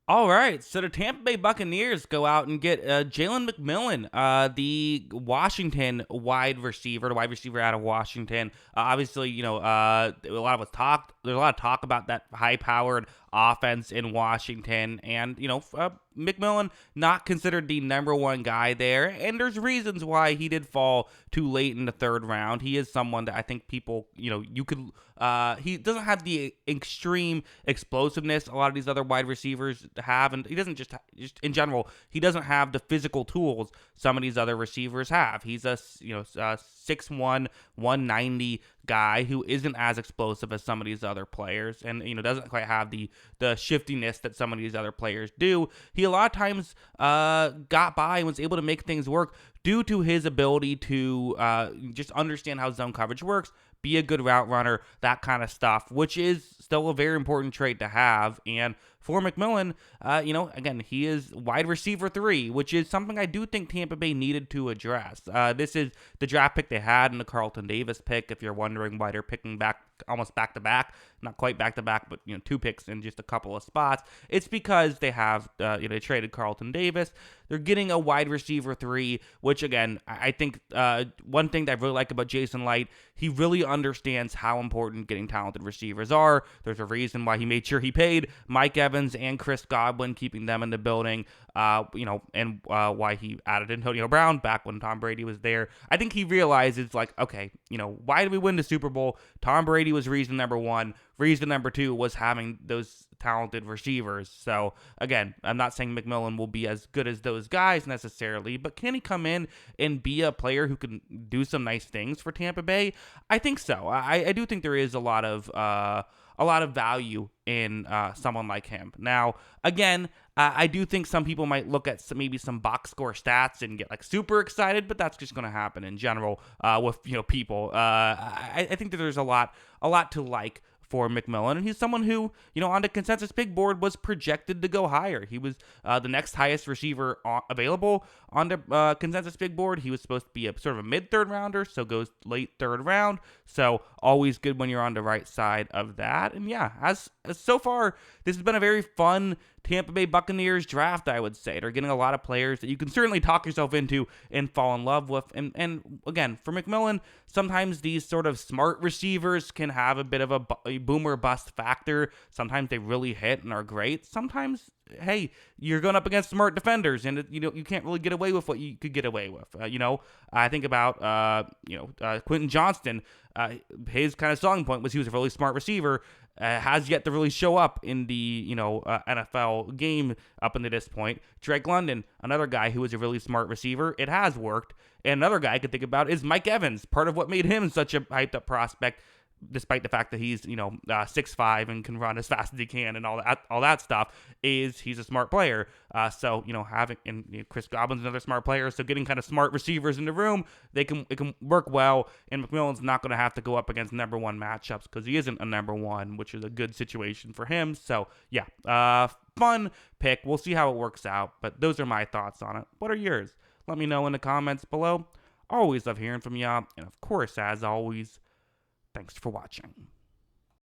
All right, so the Tampa Bay Buccaneers go out and get Jalen McMillan, the Washington wide receiver, the wide receiver out of Washington. Obviously, a lot of us talked. There's a lot of talk about that high-powered offense in Washington, and McMillan not considered the number one guy there, and there's reasons why he did fall too late in the third round. He is someone that I think people, you could. He doesn't have the extreme explosiveness a lot of these other wide receivers have, and he doesn't just in general. He doesn't have the physical tools some of these other receivers have. He's a 6'1", 190 guy who isn't as explosive as some of these other players, and doesn't quite have the shiftiness that some of these other players do. He a lot of times got by and was able to make things work due to his ability to just understand how zone coverage works, be a good route runner, that kind of stuff, which is still a very important trait to have. And for McMillan, again, he is wide receiver 3, which is something I do think Tampa Bay needed to address. This is the draft pick they had in the Carlton Davis pick, if you're wondering why they're picking back almost back-to-back, not quite back-to-back, but 2 picks in just a couple of spots. It's because they have, they traded Carlton Davis. They're getting a wide receiver 3, which, again, I think one thing that I really like about Jason Light, he really understands how important getting talented receivers are. There's a reason why he made sure he paid Mike Evans and Chris Godwin, keeping them in the building, and why he added Antonio Brown back when Tom Brady was there. I think he realizes, okay, why did we win the Super Bowl? Tom Brady was reason number 1. Reason number 2 was having those talented receivers. So, again, I'm not saying McMillan will be as good as those guys necessarily, but can he come in and be a player who can do some nice things for Tampa Bay? I think so. I do think there is a lot of value in someone like him. Now, again, I do think some people might look at maybe some box score stats and get super excited, but that's just going to happen in general with people. I think that there's a lot to like for McMillan, and he's someone who, on the consensus big board was projected to go higher. He was the next highest receiver available on the consensus big board. He was supposed to be a sort of a mid-third rounder, so goes late third round. So always good when you're on the right side of that. And yeah, as so far, this has been a very fun Tampa Bay Buccaneers draft, I would say. They're getting a lot of players that you can certainly talk yourself into and fall in love with. And again, for McMillan, sometimes these sort of smart receivers can have a bit of a boomer bust factor. Sometimes they really hit and are great. Sometimes, hey, you're going up against smart defenders, and you can't really get away with what you could get away with. I think about Quentin Johnston. His kind of selling point was he was a really smart receiver. Has yet to really show up in the NFL game up until this point. Drake London, another guy who was a really smart receiver. It has worked. And another guy I could think about is Mike Evans. Part of what made him such a hyped up prospect, despite the fact that he's 6'5" and can run as fast as he can and all that stuff, is he's a smart player. So having Chris Godwin's another smart player. So getting kind of smart receivers in the room, it can work well. And McMillan's not going to have to go up against number 1 matchups because he isn't a number 1, which is a good situation for him. So yeah, fun pick. We'll see how it works out. But those are my thoughts on it. What are yours? Let me know in the comments below. Always love hearing from y'all. And of course, as always, thanks for watching.